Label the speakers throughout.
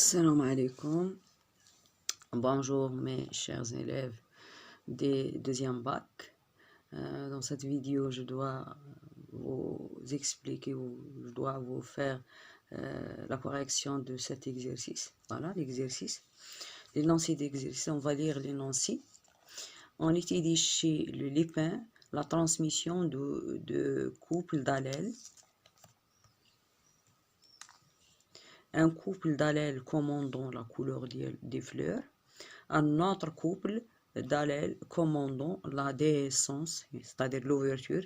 Speaker 1: Salam alaikum. Bonjour mes chers élèves des deuxième bac. Dans cette vidéo, je dois vous expliquer ou je dois vous faire la correction de cet exercice. Voilà l'exercice. L'énoncé d'exercice, on va lire l'énoncé. On étudie chez le lépin la transmission de couples d'allèles. Un couple d'allèles commandant la couleur des fleurs, un autre couple d'allèles commandant la déhiscence, c'est-à-dire l'ouverture,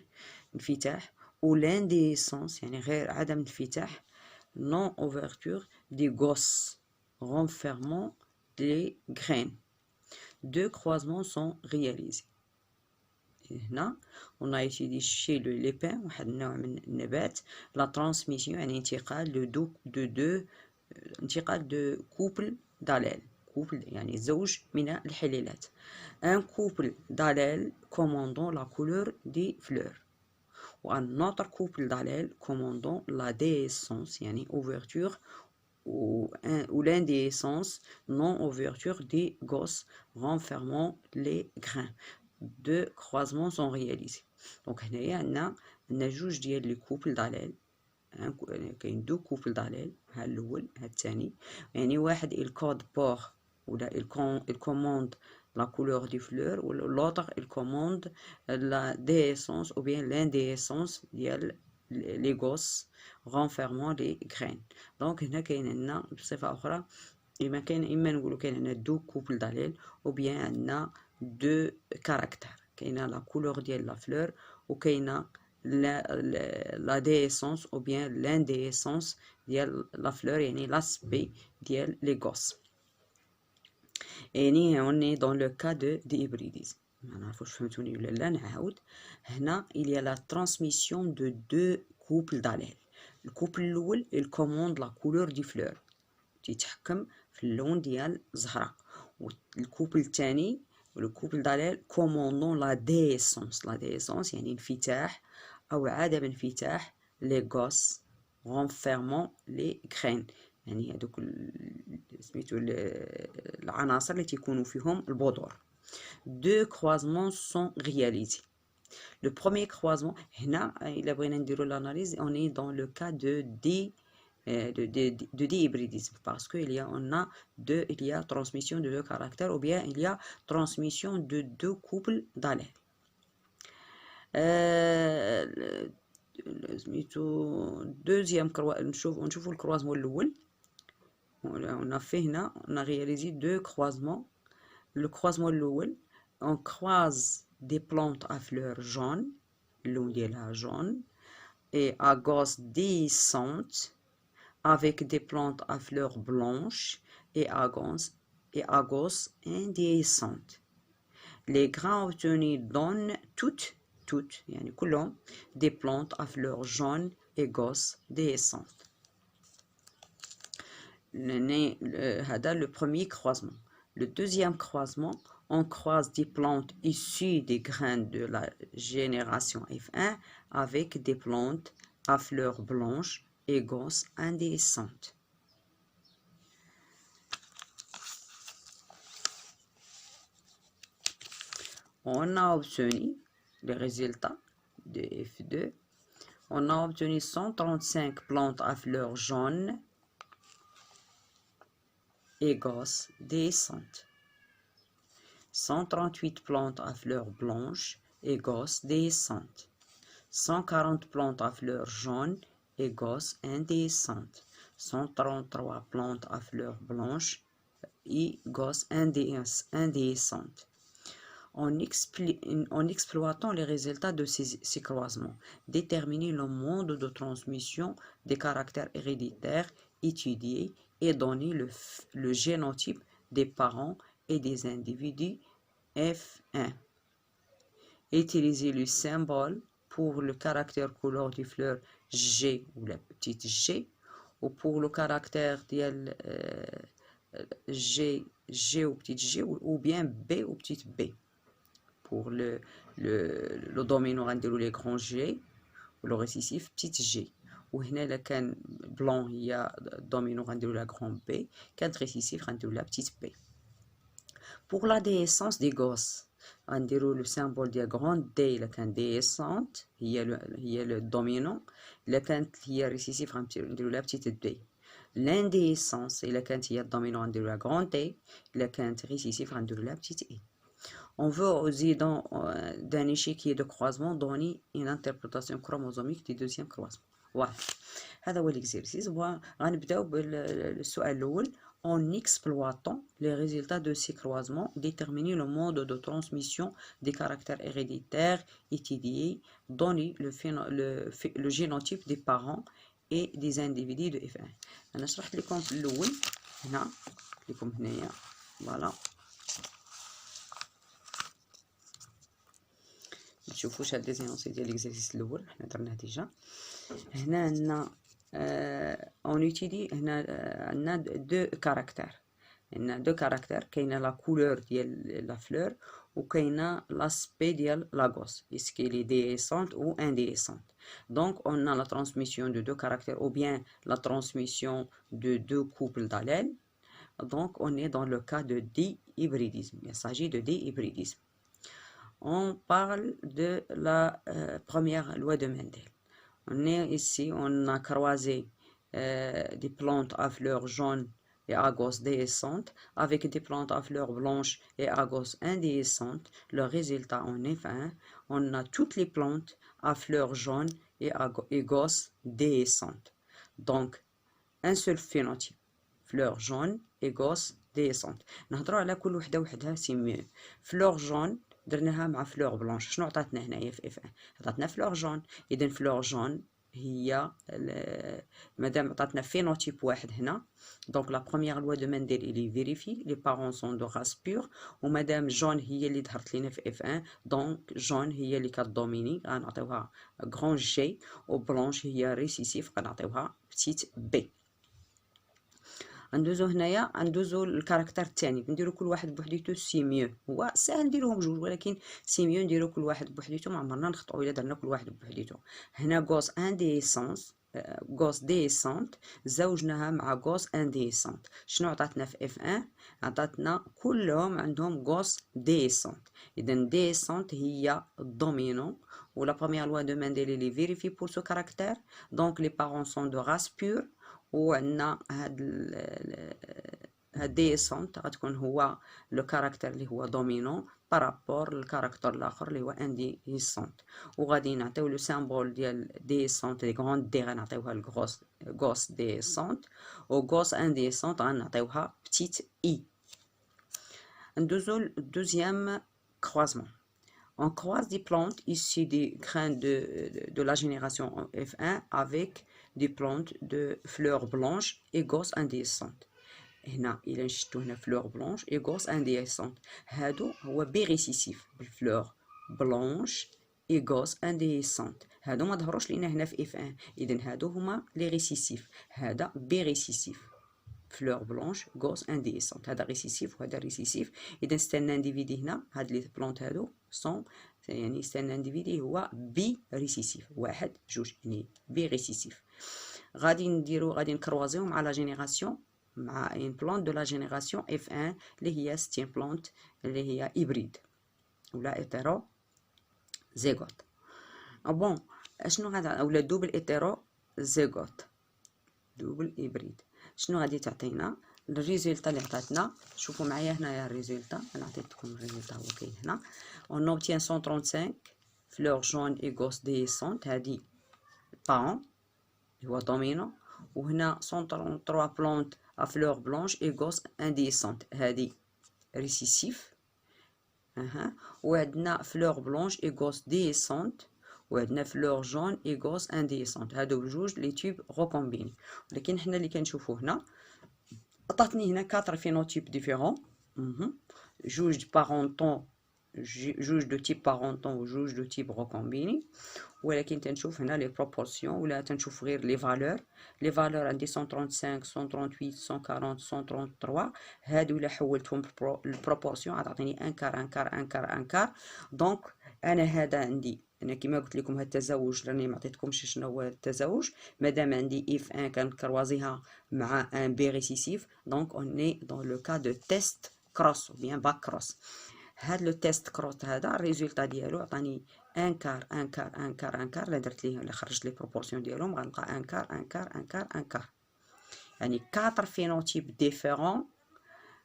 Speaker 1: انفتاح, ou l'indéhiscence, يعني غير عدم انفتاح, non ouverture des gosses, renfermant les graines. Deux croisements sont réalisés. هنا on a étudié chez le lépin واحد النوع من النبات la transmission يعني انتقال de couple d'allèles couple يعني زوج من الحليلات un couple d'allèles commandant la couleur des fleurs و un autre couple d'allèles commandant la déhiscence يعني ouverture ou l'indéhiscence non ouverture des gosses renfermant les grains. Deux croisements sont réalisés. Donc هنايا عندنا جوج ديال لي كوبل d'allèles. كاين دو كوبل d'allèles, ها الاول ها الثاني, يعني واحد الكود بور ولا il commande la couleur des fleurs ou l'autre il commande la déhiscence ou bien l'indéhiscence ديال les gosses renfermant les graines. Donc هنا كاين عندنا بصفة أخرى إما نقولو كاين عندنا دو كوبل d'allèles ou bien عندنا دو كاركتر, كاينة لا كولور ديال لا فلور وكاينة لا ديسونس ou bien l'indéhiscence ديال لا فلور, يعني لاسبي ديال لي غوس. يعني on est dans le cas de hybrides. ما نعرفوش فهمتوني ولا لا, نعاود. هنا il y a la transmission de deux couples d'allèles. الكوبل الاول il commande la couleur du fleur, تيتحكم في اللون ديال الزهرة, والكوبل الثاني le couple d'allèles commandant la déhiscence. La déhiscence يعني انفتاح أو عدم انفتاح les gosses renfermant les graines, يعني هذوك سميتو العناصر اللي تيكونوا فيهم البذور. Deux croisements sont réalisés. Le premier croisement, هنا إلا بغينا نديرو l'analyse, on est dans le cas de dihybridisme parce qu'il y a transmission de deux caractères ou bien il y a transmission de deux couples d'allèles. Deuxième نشوفوا الكروازمون الأول. On a fait هنا, on a réalisé deux croisements. Le croisement الأول, on croise des plantes à fleurs jaunes, اللون ديالها jaune, et à gosses déhiscentes avec des plantes à fleurs blanches et à gosses indéhiscentes. Les grains obtenus donnent toutes يعني كلهم des plantes à fleurs jaunes et gosses déhiscentes. هذا le premier croisement. Le deuxième croisement, on croise des plantes issues des graines de la génération F1 avec des plantes à fleurs blanches et gosses indéhiscentes. On a obtenu les résultats de F2. On a obtenu 135 plantes à fleurs jaunes et gosses déhiscentes. 138 plantes à fleurs blanches et gosses déhiscentes. 140 plantes à fleurs jaunes et gosses indéhiscentes. 133 plantes à fleurs blanches et gosses indéhiscentes. En exploitant les résultats de ces croisements, déterminer le mode de transmission des caractères héréditaires étudiés et donner le génotype des parents et des individus F1. Utiliser le symbole pour le caractère couleur des fleurs G ou la petite G, ou pour le caractère dial G ou petite G, ou bien B ou petite B. Pour le dominant, on a les grands G, ou le récessif petite G. وهنا إلا كان بلون هي دومينو غنديرو لها غران بي، كانت ريسيسيف غنديرو لها بتيت بي. Pour la déessence des gosses غنديرو لو سامبول ديال غران دي إلا كان ديسونت هي لو دومينون، إلا كانت هي ريسيسيف غنديرو لها بتيت دي. L'indécence إلا كانت هي الدومينون غنديرو لها غران دي، إلا كانت ريسيسيف غنديرو لها بتيت إي. On veut aussi d'un échiquier de croisement donner une interprétation chromosomique du deuxième croisement. Voilà. هذا هو l'exercice. غنبداو بالسؤال الأول. En exploitant les résultats de ces croisements, déterminer le mode de transmission des caractères héréditaires étudiés, donner le génotype des parents et des individus de F1. أنا شرحت لكم في الأول هنا، لكم هنايا فوالا نشوفوا شحال ديزينونسي ديال ليكزارسيس الاول حنا درناه ديجا. هنا عندنا اون اوتيلي، هنا عندنا دو كاركتير، عندنا دو كاركتير، كاينه لا كولور ديال لا فلور وكاينه لاسبي ديال لا غوس، اسكي لي ديسونت ou indécente. Donc on a la transmission de deux caractères ou bien la transmission de deux couples d'allèles. Donc on est dans le cas de dihybridisme. Il s'agit de dihybridisme. On parle de la première loi de Mendel. On est ici, on a croisé des plantes à fleurs jaunes et à gosses déhiscentes avec des plantes à fleurs blanches et à gosses indéhiscentes. Le résultat en F1, on a toutes les plantes à fleurs jaunes et gosses déhiscentes. Donc, un seul phénotype, fleurs jaunes et gosses déhiscentes. نهضروا على كل وحده وحدها سي fleurs jaunes درناها مع فلور بلونش. شنو عطاتنا هنايا في اف 1؟ عطاتنا فلور جون. اذا فلور جون هي مادام عطاتنا فينوتيب واحد هنا، دونك لا بروميير لوا دو منديل الي فيريفي لي بارون سون دو راس بور، ومادام جون هي اللي ظهرت لينا في اف 1 دونك جون هي اللي كدوميني، غنعطيوها غران جي، وبلونش هي ريسيسيف غنعطيوها بتيت بي. ندوزو هنايا ندوزو الكاركتر الثاني، نديرو كل واحد بوحديتو سي ميو. هو ساهل نديروهم جوج ولكن سي ميو نديرو كل واحد بوحديتو، ما عمرنا نخطئو الا درنا كل واحد بوحديتو. هنا غوس انديسونس، غوس ديسونت زوجناها مع غوس انديسونت. شنو عطاتنا في اف 1؟ عطاتنا كلهم عندهم غوس ديسونت. اذا ديسونت هي الدومينون و لا بروميير لوا دو منديل لي فيريفي بور سو كاركتر، دونك لي بارون سون دو راس بور، وعندنا هاد ديسونت غتكون هو لو كاركتر اللي هو دومينون بارابور للكاركتر الاخر اللي هو انديسونت. وغادي نعطيو لو سامبول ديال ديسونت لي غروند دي غنعطيوها لغوس ديسونت، و غوس انديسونت غنعطيوها بتيت اي. ندوزو للدوزيام croisement. On croise des plantes issues des grains de la génération F1 avec des plantes de fleurs blanches et gosses indéhiscentes. هنا إلا نشدو هنا fleurs blanches et gosses indéhiscentes، هادو هو بيريسيسيف بالفلور بلونش et gosses indéhiscentes. هادو ما ظهروش لينا هنا في F1، إذن هادو هما لي ريسيسيف. هذا بيريسيسيف fleur blanche gosse indéhiscente، هذا ريسيسيف وهذا ريسيسيف. اذا ستان انديفيدي هنا هاد لي بلونت هادو سون يعني ستان انديفيدي هو بي ريسيسيف، واحد جوج يعني بي ريسيسيف. غادي نكروازيهم مع لا جينيراسيون، مع ان بلونت دو لا جينيراسيون اف 1 اللي هي ستين بلونت اللي هي هيبريد ولا ايتيرو زيغوت. بون شنو غادي اولا دوبل ايتيرو زيغوت دوبل هيبريد، شنو غادي تعطينا الريزلتا اللي عطاتنا؟ شوفوا معايا هنايا الريزلتا، انا عطيتكم الريزلتا هو كاين هنا. اون اوبتين 135 فلور جون اي غوس ديسونت، هادي بارون هو دومينو، وهنا 133 بلونت ا فلور بلونش اي غوس انديسونت، هادي ريسيسيف. وعندنا فلور بلونش اي غوس ديسونت، وعندنا فلور جون اي غوس انديسونت، هادو بجوج لي تيوب غوكومبيني. ولكن حنا اللي كنشوفو هنا عطاتني هنا 4 فينوتيب ديفيرون، جوج بارونطون، جوج دو تيب بارونطون وجوج دو تيب غوكومبيني. ولكن تنشوف هنا لي بروبورسيون ولا تنشوف غير لي فالور. لي فالور عندي 135 138 140 133، هادو الا حولتهم للبروبورسيون غتعطيني ان كار ان كار ان كار ان كار. دونك انا هذا عندي انا كما قلت لكم هذا التزاوج راني ما عطيتكمش شنو هو التزاوج. مادام عندي اف ان كنكروازيها مع ان بي ريسيسيف دونك اوني دون لو كا دو تيست كروس ou bien باك كروس. هاد لو تيست كروس هذا الريزولتا ديالو عطاني ان كار ان كار ان كار ان كار. لا درت ليه لا خرجت لي بروبورسيون ديالهم غنلقى ان كار ان كار ان كار ان كار، يعني 4 phénotypes différents,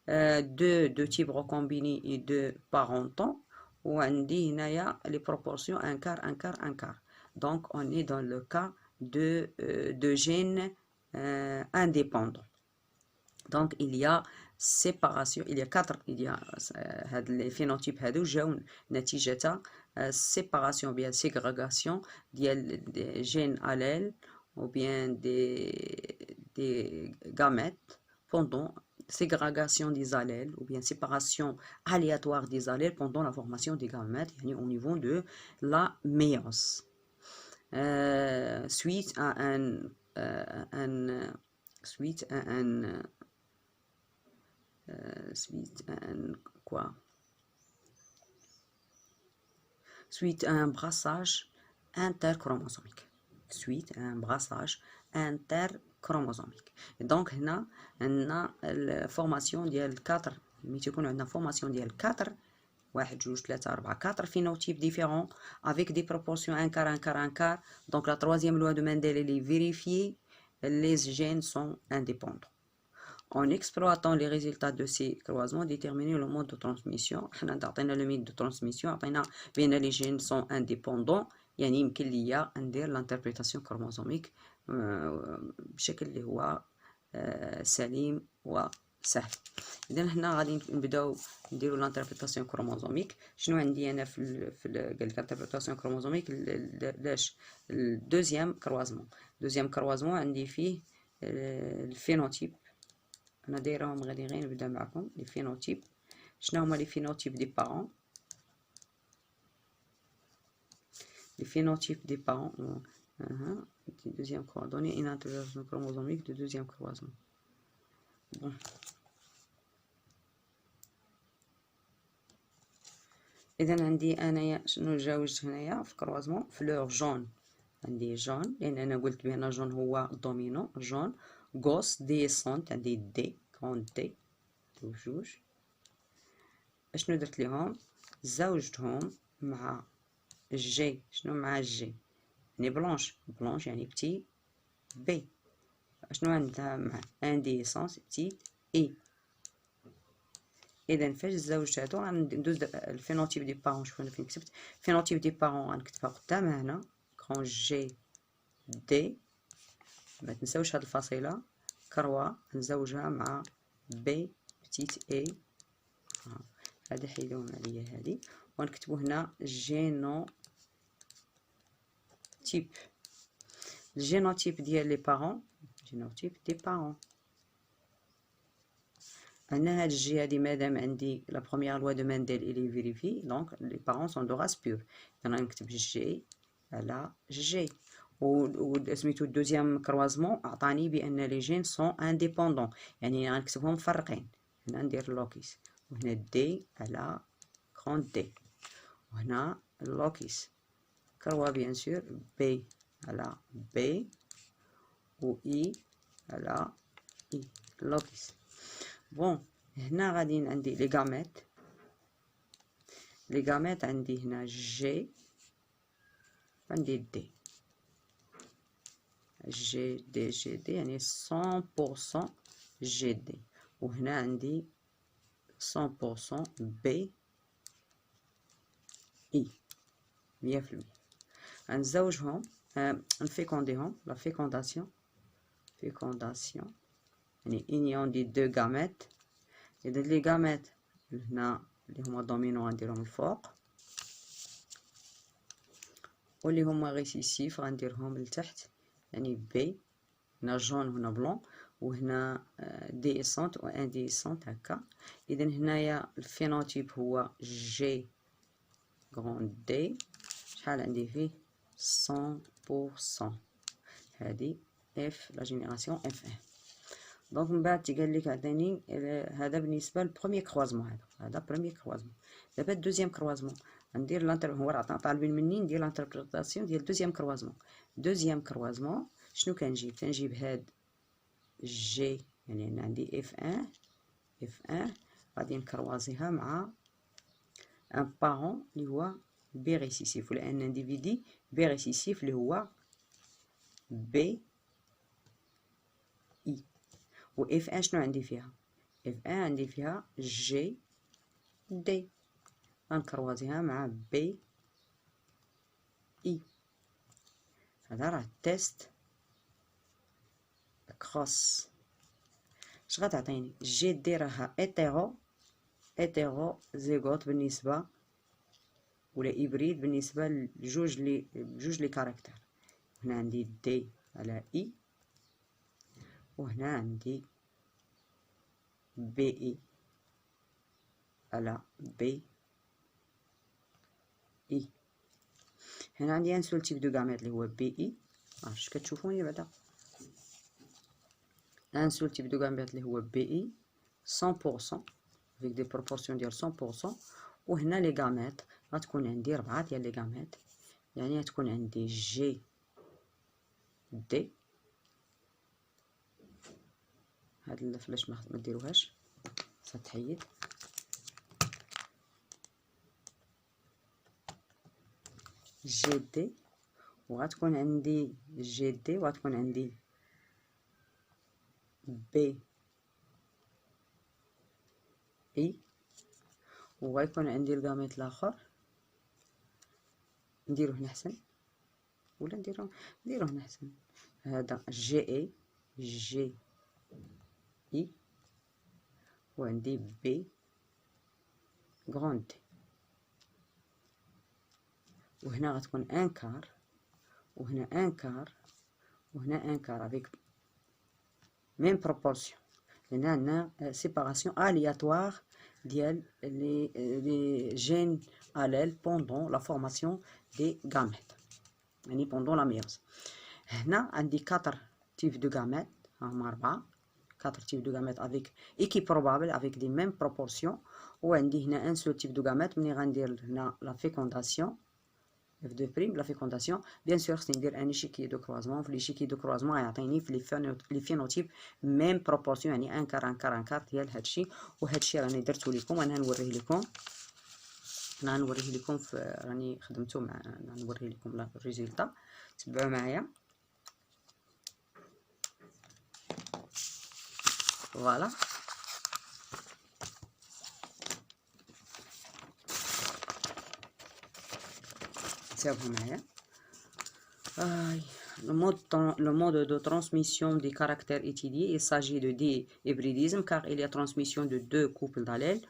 Speaker 1: 2 types recombinés et 2 parentaux. وعندي هنايا les proportions un quart, un quart, un quart. Donc on est dans le cas de gènes indépendants. Donc il y a séparation, il y a 4, il y a les phénotypes هادو جاو نتيجة séparation bien ségrégation des gènes allèles ou bien des gamètes pendant ségrégation des allèles ou bien séparation aléatoire des allèles pendant la formation des gamètes au niveau de la méiose. Suite à un brassage interchromosomique. Suite à un brassage interchromosomique. Et donc هنا عندنا الفورماسيون ديال 4 ملي تكون عندنا فورماسيون ديال 4 1 2 3 4 4 phénotypes différents avec des proportions un quart un quart un quart. Donc la troisième loi de Mendel elle est vérifiée, les gènes sont indépendants. En exploitant les résultats de ces croisements, déterminer le mode de transmission. حنا عطينا le mode de transmission عطينا بأن les gènes sont indépendants، يعني يمكن ليا ندير l'interprétation chromosomique بشكل اللي هو سليم وسهل. إذا هنا غادي نبداو نديرو l'interprétation chromosomique. شنو عندي أنا في قال لك l'interprétation chromosomique لاش الدوزيام كروازمون. دوزيام كروازمون عندي فيه الفينوتيب. أنا دايرهم غادي غير نبدا معكم لي فينوتيب. شنو هما لي فينوتيب دي بارون؟ لي فينوتيب دي بارون deuxième coordonnée une intégration chromosomique de deuxième croisement. Bon. إذا عندي أنايا شنو جاوزت هنايا في كروازمون؟ فلور جون، عندي جون لأن أنا قلت بأن جون هو دومينو. جون غوس ديسونت عندي دي كون دي جوج. اشنو درت ليهم؟ زوجتهم مع جي. شنو مع جي؟ يعني بلونش. بلونش يعني بتي بي. شنو عندها مع ان ديسونس بتي اي. اذا فاش زوجت هادو غندوز الفينوتيب دي بارون. شوف انا فين كتبت فينوتيب دي بارون غنكتبها قدام هنا كون جي دي. ما تنساوش هاد الفاصله كروا نزوجها مع بي بتيت اي. هادي حيدوهم عليا هادي ونكتبو هنا جينو تيب. الجينوتيب ديال لي بارون، جينوتيب دي بارون. أنا هاد الجي هادي مادام عندي لا بروميير لوا دو مانديل إلي فيريفي دونك لي بارون سون دو راس بور. أنا نكتب جي على جي. و سميتو الدوزيام كروازمون عطاني بأن لي جين سون انديبوندون، يعني غنكتبهم مفرقين. هنا ندير لوكيس وهنا دي على كرون دي وهنا لوكيس كروا بيان سور بي على بي و اي على اي لوكيس. بون هنا غادي عندي لي غاميت. لي غاميت عندي هنا جي عندي دي. جي دي جي دي يعني 100% جي دي. وهنا عندي 100% بي اي 100%. غنزوجهم نفيكونديهم لا فيكونداسيون. فيكونداسيون يعني انيون دي دو غاميت. اذا لي غاميت هنا اللي هما دومينو غنديرهم الفوق واللي هما ريسيسيف غنديرهم لتحت، يعني بي. هنا جون وهنا بلون وهنا ديسونت و ان ديسونت هكا. اذا هنايا الفينوتيب هو جي غون دي. شحال عندي فيه 100%. هادي اف لا جينيراسيون اف ان. دونك من بعد تيقال لك عطيني هذا بالنسبه للبروميير كروازمون. هذا بروميير كروازمون. دابا الدوزيام كروازمون غندير هو راه طالبين مني ندير لانتربريتاسيون ديال دوزيام كروازمون. دوزيام كروازمون شنو كنجيب هاد جي، يعني انا عندي اف ان غادي نكروازيها مع ان بارون اللي هو بي ريسيسيف، ولا ان انديفيدي بي ريسيسيف اللي هو بي اي. و اف ان شنو عندي فيها؟ اف ان عندي فيها جي دي، غنكروازيها مع بي اي. هذا راه تيست كروس. اش غتعطيني؟ جي دي راها ايتيرو زيغوت بالنسبه ولا هيبريد بالنسبه لجوج لي كاركتر. هنا عندي دي على اي، وهنا عندي بي اي على بي اي. هنا عندي ان سول تيب دو غاميت اللي هو بي اي. واش كتشوفوني بعدا؟ ان سول تيب دو غاميت اللي هو بي اي 100% avec des proportions ديال 100%. وهنا لي غاميت غتكون عندي 4 ديال لي غاميت، يعني غتكون عندي جي دي. هاد الفلاش ما ديروهاش ستحيد. جي دي، وغتكون عندي جي دي، وغتكون عندي بي اي، وغيكون عندي الغاميت الاخر. نديروه هنا احسن ولا نديروه هنا احسن. هذا جي اي، وعندي بي غروند، وهنا غتكون ان كار، وهنا ان كار، وهنا ان كار افيك ميم بروبورسيون، لان عندنا سيباراسيون الياتوار ديال لي جين اليل بوندون لا فورماسيون دي غاميت، يعني بوندون لا ميوز. هنا عندي 4 تيب دو غاميت، هما 4 تيب دو غاميت افيك ايكي بروبابل افيك دي ميم بروبورسيون. وعندي هنا ان سول تيب دو غاميت. ملي غندير هنا لا فيكونداسيون اف دو بريم، لا فيكونداسيون بيان سور خصني ندير ان ايشيكي دو كروازمون. في ليشيكي دو كروازمون غيعطيني في لي فينوتيب ميم بروبورسيون، يعني ان كار ديال هادشي. وهادشي راني درتو لكم، انا نوريه لكم، راني خدمته مع، نوريه لكم الريزلتا. تبعوا معايا. فوالا تابعوا معايا. Le mode de transmission des caractères étudiés, il s'agit de dihybridisme car il y a transmission de 2 couples d'allèles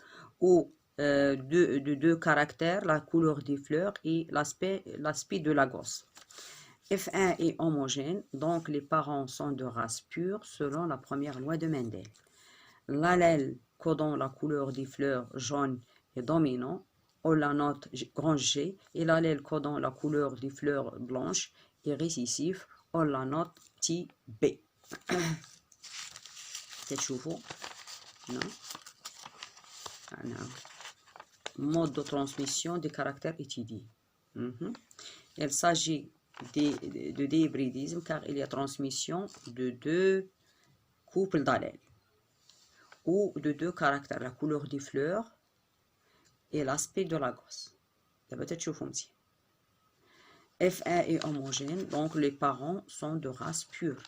Speaker 1: ou de 2 caractères, la couleur des fleurs et l'aspect de la gosse. F1 est homogène, donc les parents sont de race pure selon la première loi de Mendel. L'allèle codant la couleur des fleurs jaune est dominant, on la note grand G, et l'allèle codant la couleur des fleurs blanches est récessif, on la note petit b. تشوفوا هنا mode de transmission des caractères étudiés. Il s'agit de dihybridisme car il y a transmission de 2 couples d'allèles ou de 2 caractères, la couleur des fleurs et l'aspect de la gosse. دابا تشوفوا مزيان. F1 est homogène, donc les parents sont de race pure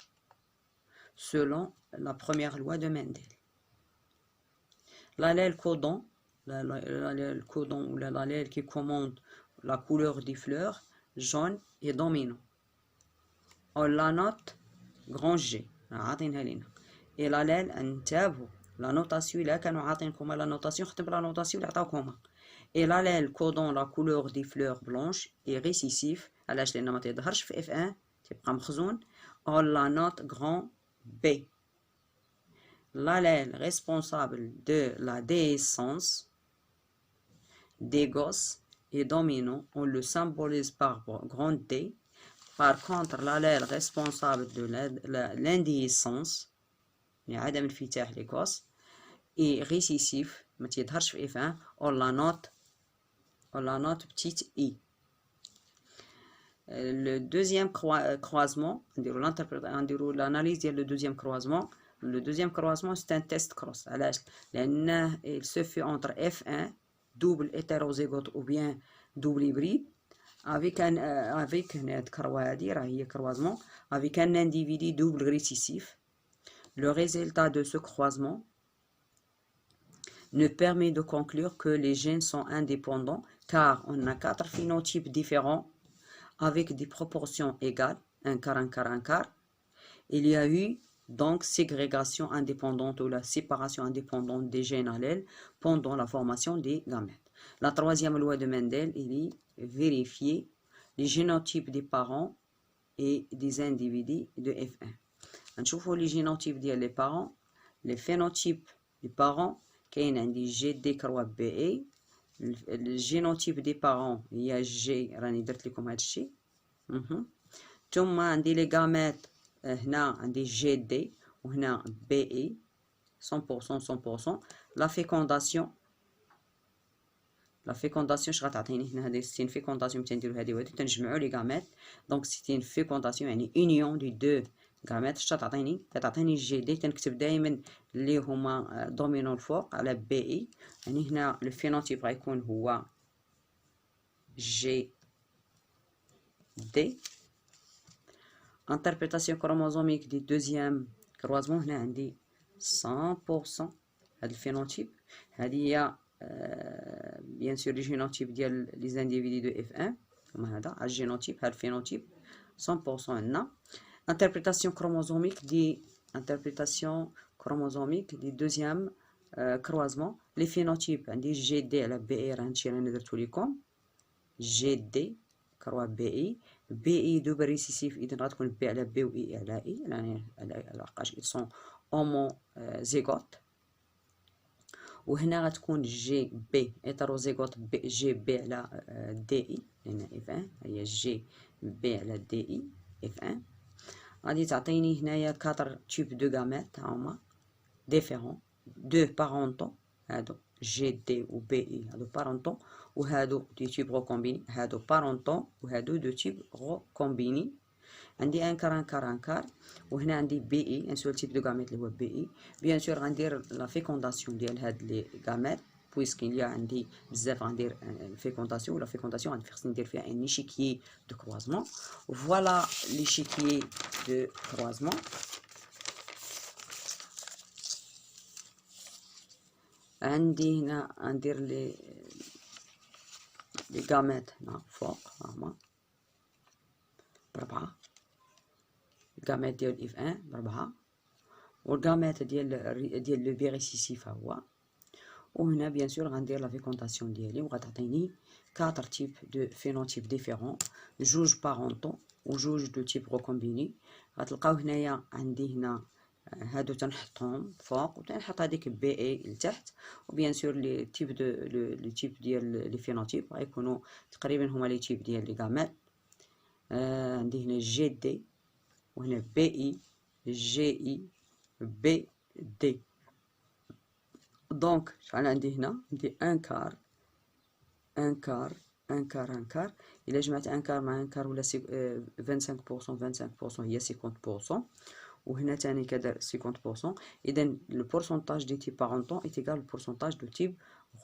Speaker 1: selon la première loi de Mendel. L'allèle codant, ou l'allèle qui commande la couleur des fleurs jaune est dominant. On la note grand G. Et l'allèle انتبهوا la notation إلا كانوا عاطينكم la notation خدم la notation اللي عطاوكمها. Et l'allèle codant la couleur des fleurs blanches est récessif. علاش؟ لأنه ما تيظهرش في F1، تيبقى مخزون. On la note grand B. L'allèle responsable de la déhiscence des gosses est dominant. On le symbolise par grand D. Par contre, l'allèle responsable de l'indéhiscence, يعني عدم انفتاح les gosses، est récessif، ما تيظهرش في F1. On la note la note petite i. Le deuxième croisement, l'analyse du deuxième croisement. Le deuxième croisement, c'est un test cross. Il se fait entre F1, double hétérozygote ou bien double hybride, avec un croisement, avec un individu double récessif. Le résultat de ce croisement ne permet de conclure que les gènes sont indépendants, car on a 4 phénotypes différents avec des proportions égales, un quart, un quart, un quart. Il y a eu donc ségrégation indépendante ou la séparation indépendante des gènes allèles pendant la formation des gamètes. La troisième loi de Mendel, il est vérifier les génotypes des parents et des individus de F1. نشوفوا les génotypes ديال les parents, les phénotypes des parents كاين عندي GD كروا BA. الجينوتيب دي بارون هي جي، راني درت لكم هذا الشيء. ثم عندي لي غامات، هنا عندي جي دي وهنا بي اي 100%. لا فيكونداسيون اش غتعطيني هنا؟ هذه سي فيكونداسيون تنديرو هذه وهذه تنجمعوا لي غامات، دونك سي فيكونداسيون يعني اونيون دي دو غامات. اش تعطيني؟ كتعطيني جي دي. تنكتب دائما اللي هما دومينون الفوق على بي اي، يعني هنا الفينوتيب غيكون هو جي دي. انتربريتاسيون كروموزوميك دي دوزيام كروازمون، هنا عندي 100% هاد الفينوتيب. هذه هي بيان سور لي جينوتيب ديال لي زانديفيدي دو اف 1. كما هذا الجينوتيب، هاد الفينوتيب 100% عندنا. interprétation chromosomique du deuxième croisement. Les phénotypes عندي GD على BI، هادشي راني درتو لكم. GD كروا BI، BI دوبل ريسيسيف، اذا غتكون بي على بي و اي على اي، يعني لحقاش ils sont homozygotes. وهنا غتكون جي بي هيتروزيغوت جي بي على دي اي، لان اف 1 هي جي بي على دي اي اف 1. غادي تعطيني هنايا 4 تيب دو غامات هما ديفيرون، دو بارونتون، هادو جي دي و بي اي هادو بارونتون، وهادو دي تيب غوكومبيني، هادو بارونتون وهادو دو تيب غوكومبيني. عندي ان كار ان كار ان كار، وهنا عندي بي اي ان سول تيب دو غامات اللي هو بي اي. بيان سور غندير لا فيكونداسيون ديال هاد لي غامات، بويسكين ليا عندي بزاف غندير الفيكونداسيون، ولا فيكونداسيون غادي خصني ندير فيها ان ايشيكيي دو كروازمون. فوالا ليشيكيي دو كروازمون. عندي هنا غندير لي غامات هنا فوق هما بربعة، الغامات ديال اف 1 بربعة، والغامات ديال لو بي ريسيسيف ها هو. وهنا بيان سور غندير لا فيكونداسيون ديالي، وغتعطيني 4 تيب دو فينوتيب ديفيرون، جوج بارونتون وجوج دو تيب غوكومبيني. غتلقاو هنايا عندي هنا هادو تنحطهم فوق وتنحط هذيك بي اي لتحت. وبيان سور لي تيب ديال لي فينوتيب غيكونوا تقريبا هما لي تيب ديال لي غامات. عندي هنا جي دي وهنا بي اي جي اي بي دي. دونك شحال عندي هنا؟ عندي ان كار ان كار ان كار ان كار. الا جمعت ان كار مع ان كار ولا 25% هي 50%، وهنا تاني كدار 50%. اذا لو بورسونتاج دي تيب بارونتون ايت ايغال البورسونتاج دو تيب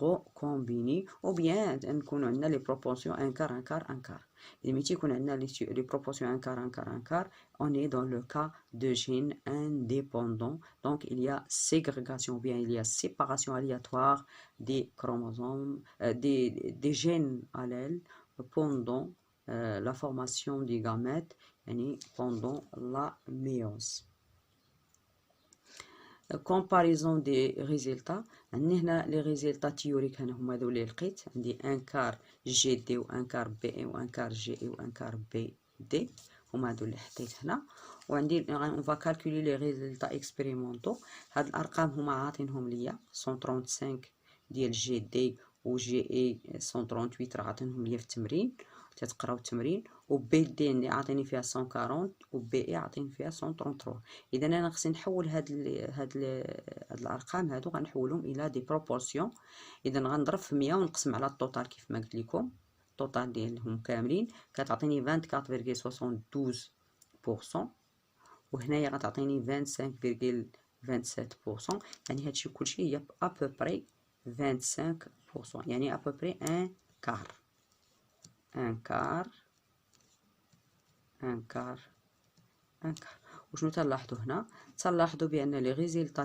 Speaker 1: غوكومبيني. او بيان نكونوا عندنا لي بروبورسيون ان كار ان كار ان كار. ملي تيكون عندنا لي بروبورسيون ان كار ان كار ان كار، on est dans le cas de gènes indépendants. Donc il y a ségrégation, ou bien il y a séparation aléatoire des chromosomes, des gènes allèles pendant la formation des gamètes, يعني pendant la méiose. comparaison des résultats. عندي هنا لي ريزلتا تيوريك هما هذو اللي لقيت. عندي ان كار جي دي وان كار بي اي وان كار جي اي وان كار بي دي، هما هذو اللي حطيت هنا. وعندي اون فا كالكولي لي ريزلتا اكسبيريمونطو. هاد الارقام هما عاطينهم ليا 135 ديال جي دي و جي اي 138 راه عاطينهم ليا في التمرين. تتقراو التمرين، و بي دي اللي عاطيني فيها 140 و بي اي عاطيني فيها 133. اذا انا خصني نحول هاد الارقام هادو، غنحولهم الى دي بروبورسيون. اذا غنضرب في 100 ونقسم على التوتال كيف ما قلت لكم. التوتال ديالهم كاملين كتعطيني 24.72%، وهنايا غتعطيني 25.27%. يعني هادشي كلشي هي ابوبري 25%، يعني ابوبري ان كار ان كار ان كار ان كار. وشنو تنلاحظوا هنا؟ تنلاحظوا بان لي ريزولطا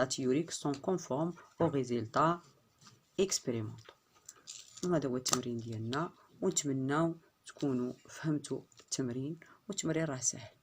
Speaker 1: تيوريك سون كونفورم او ريزولطا اكسبيريمونطو. وهذا هو التمرين ديالنا، ونتمناو تكونوا فهمتوا التمرين، والتمرين راه سهل.